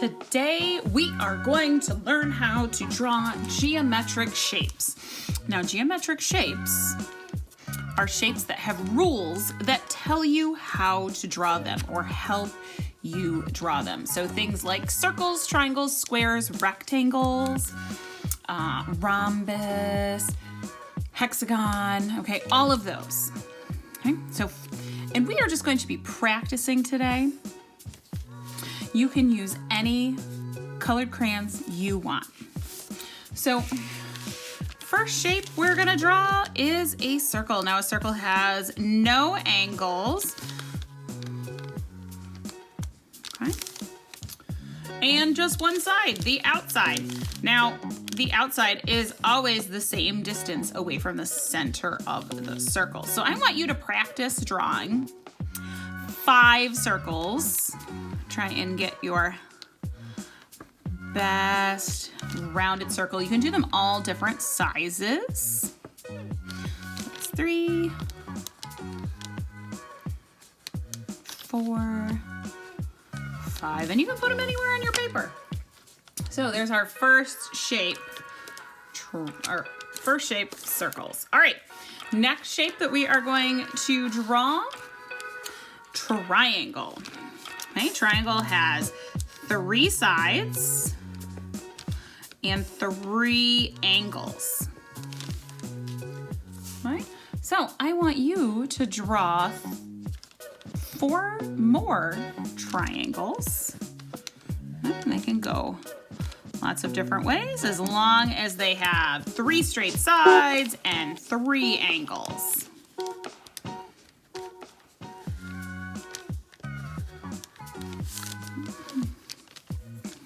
Today we are going to learn how to draw geometric shapes. Now, geometric shapes are shapes that have rules that tell you how to draw them or help you draw them. So things like circles, triangles, squares, rectangles, rhombus, hexagon, okay, all of those. Okay, and we are just going to be practicing today. You can use any colored crayons you want. So, first shape we're gonna draw is a circle. Now, a circle has no angles. Okay. And just one side, the outside. Now, the outside is always the same distance away from the center of the circle. So I want you to practice drawing 5 circles. Try and get your best rounded circle. You can do them all different sizes. That's 3, 4, 5, and you can put them anywhere on your paper. So there's our first shape, circles. All right, next shape that we are going to draw, triangle. Okay, triangle has 3 sides and 3 angles. All right, so I want you to draw 4 more triangles. And they can go lots of different ways as long as they have 3 straight sides and 3 angles.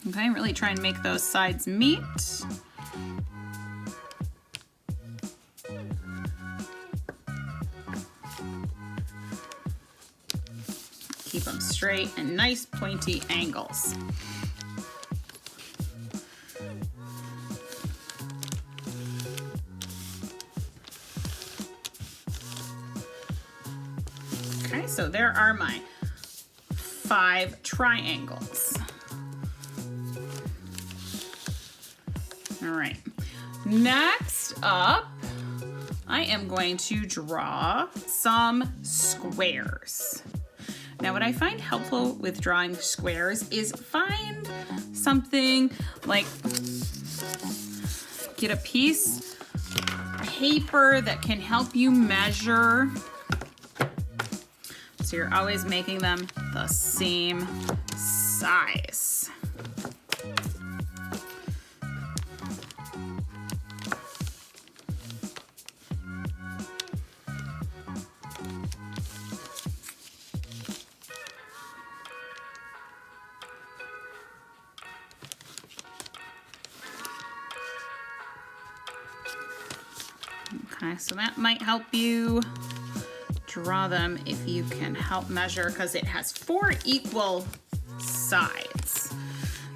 Okay, really try and make those sides meet. Keep them straight and nice pointy angles. Okay, so there are my 5 triangles. All right, next up, I am going to draw some squares. Now, what I find helpful with drawing squares is find something like, get a piece of paper that can help you measure. So you're always making them the same size. Okay, so that might help you draw them if you can help measure, because it has 4 equal sides.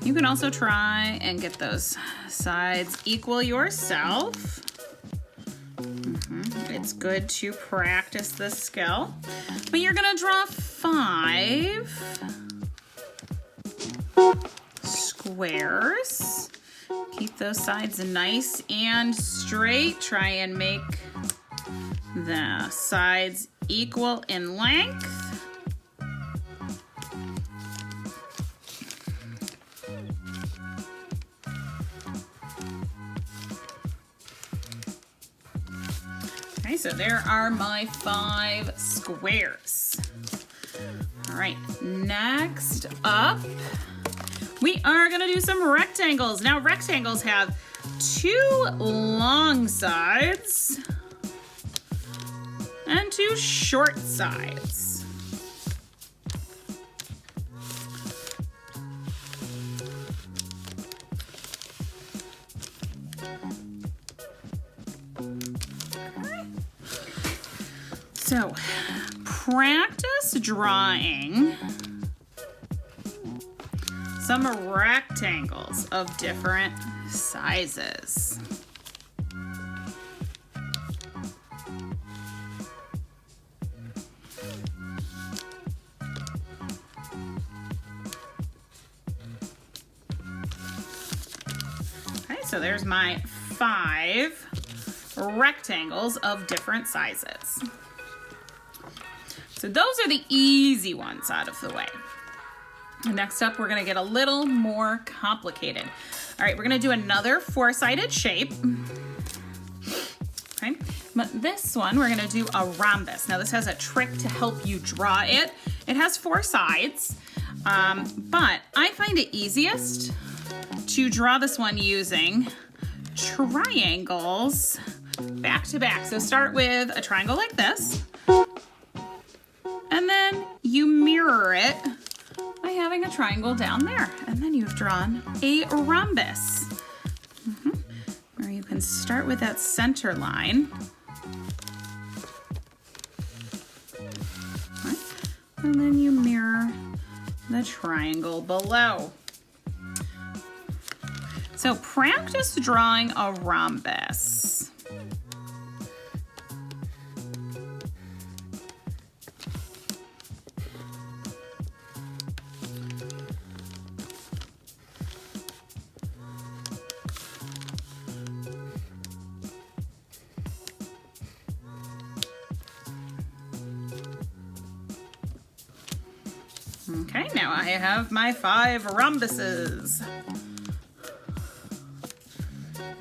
You can also try and get those sides equal yourself. It's good to practice this skill. But you're gonna draw 5 squares. Keep those sides nice and straight. Try and make the sides equal in length. Okay, so there are my 5 squares. All right, next up, we are gonna do some rectangles. Now, rectangles have 2 long sides and 2 short sides. So, practice drawing some rectangles of different sizes. so there's my 5 rectangles of different sizes. So those are the easy ones out of the way. Next up, we're gonna get a little more complicated. All right, we're gonna do another 4-sided shape. Okay, but this one, we're gonna do a rhombus. Now this has a trick to help you draw it. It has 4 sides, but I find it easiest to draw this one using triangles back to back. So start with a triangle like this, and then you mirror it by having a triangle down there. And then you've drawn a rhombus. Where you can start with that center line. Right. And then you mirror the triangle below. So practice drawing a rhombus. Okay, now I have my 5 rhombuses.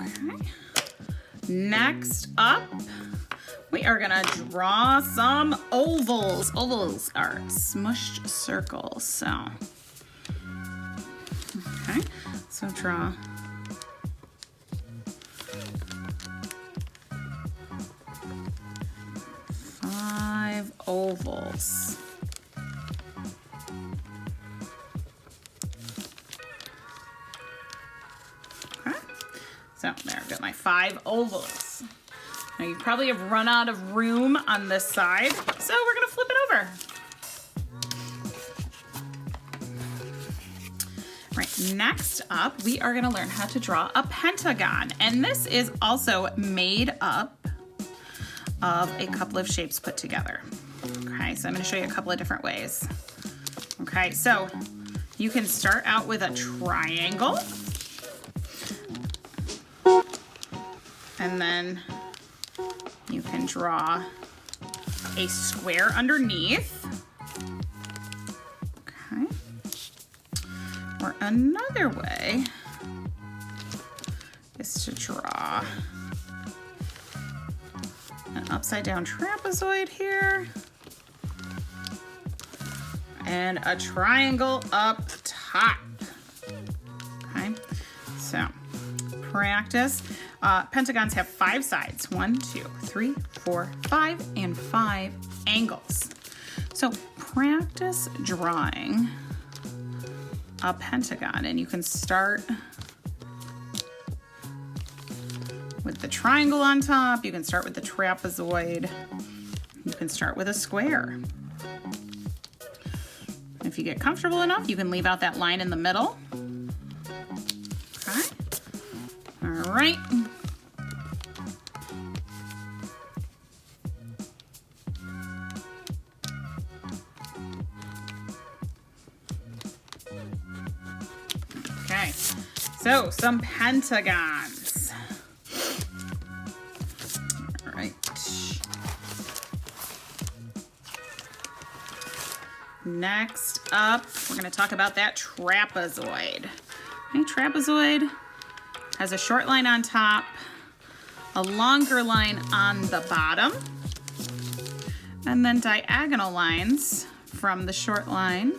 Okay. Next up, we are gonna draw some ovals. Ovals are smushed circles, so. Okay, so draw 5 ovals. So there, I've got my 5 ovals. Now you probably have run out of room on this side, so we're gonna flip it over. Right, next up, we are gonna learn how to draw a pentagon. And this is also made up of a couple of shapes put together. Okay, so I'm gonna show you a couple of different ways. Okay, so you can start out with a triangle. And then you can draw a square underneath. Okay. Or another way is to draw an upside down trapezoid here and a triangle up top. Okay, so practice. Pentagons have 5 sides, 1, 2, 3, 4, 5, and 5 angles. So practice drawing a pentagon, and you can start with the triangle on top, you can start with the trapezoid, you can start with a square. If you get comfortable enough, you can leave out that line in the middle. Okay. All right. Okay, so some pentagons. All right. Next up, we're going to talk about that trapezoid. Okay, trapezoid has a short line on top, a longer line on the bottom, and then diagonal lines from the short line.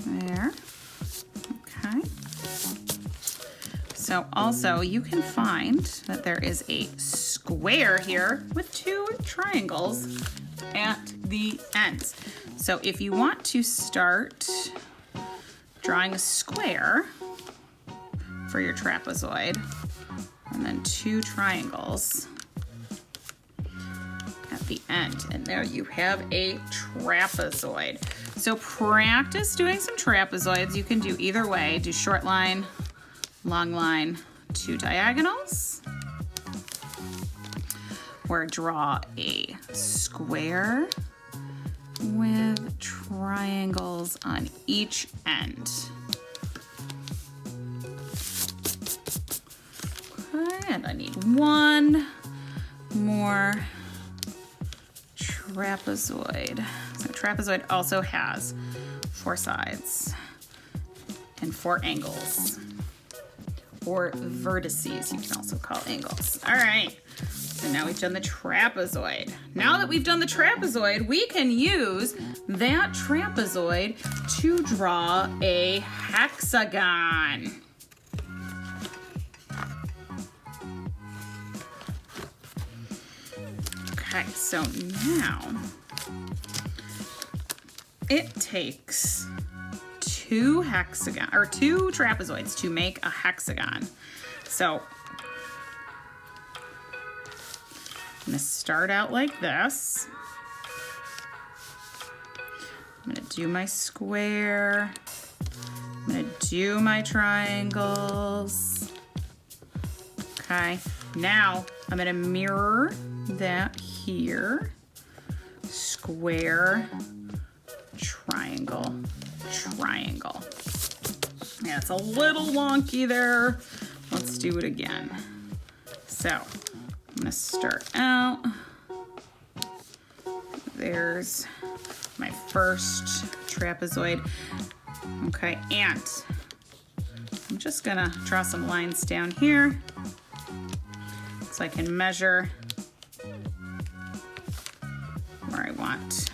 There. Okay. So also you can find that there is a square here with 2 triangles at the ends. So if you want to start drawing a square for your trapezoid and then 2 triangles at the end, and there you have a trapezoid. So practice doing some trapezoids. You can do either way. Do short line, long line, 2 diagonals, or draw a square with triangles on each end. And I need one more trapezoid. So trapezoid also has 4 sides and 4 angles, or vertices you can also call angles. All right, so now we've done the trapezoid. Now that we've done the trapezoid, we can use that trapezoid to draw a hexagon. Okay, so now it takes 2 trapezoids to make a hexagon. So I'm gonna start out like this. I'm gonna do my square. I'm gonna do my triangles. Okay, now I'm gonna mirror that here. Square, triangle, triangle. Yeah, it's a little wonky there. Let's do it again. So I'm gonna start out. There's my first trapezoid. Okay, and I'm just gonna draw some lines down here so I can measure where I want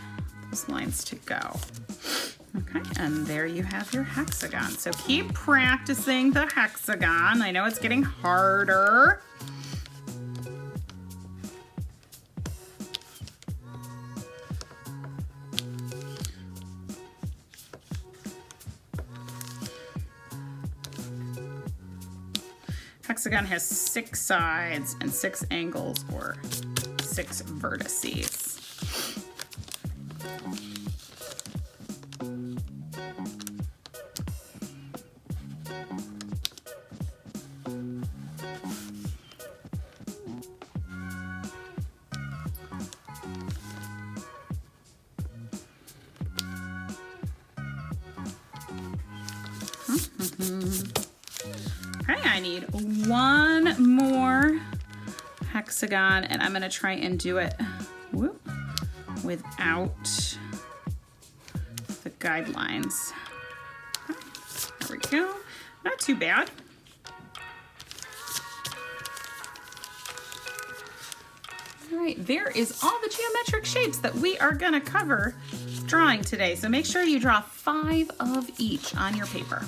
those lines to go. Okay, and there you have your hexagon. So keep practicing the hexagon. I know it's getting harder. Hexagon has 6 sides and 6 angles, or 6 vertices. Okay, I need one more hexagon, and I'm gonna try and do it without the guidelines. There we go. Not too bad. All right, there is all the geometric shapes that we are gonna cover drawing today. So make sure you draw 5 of each on your paper.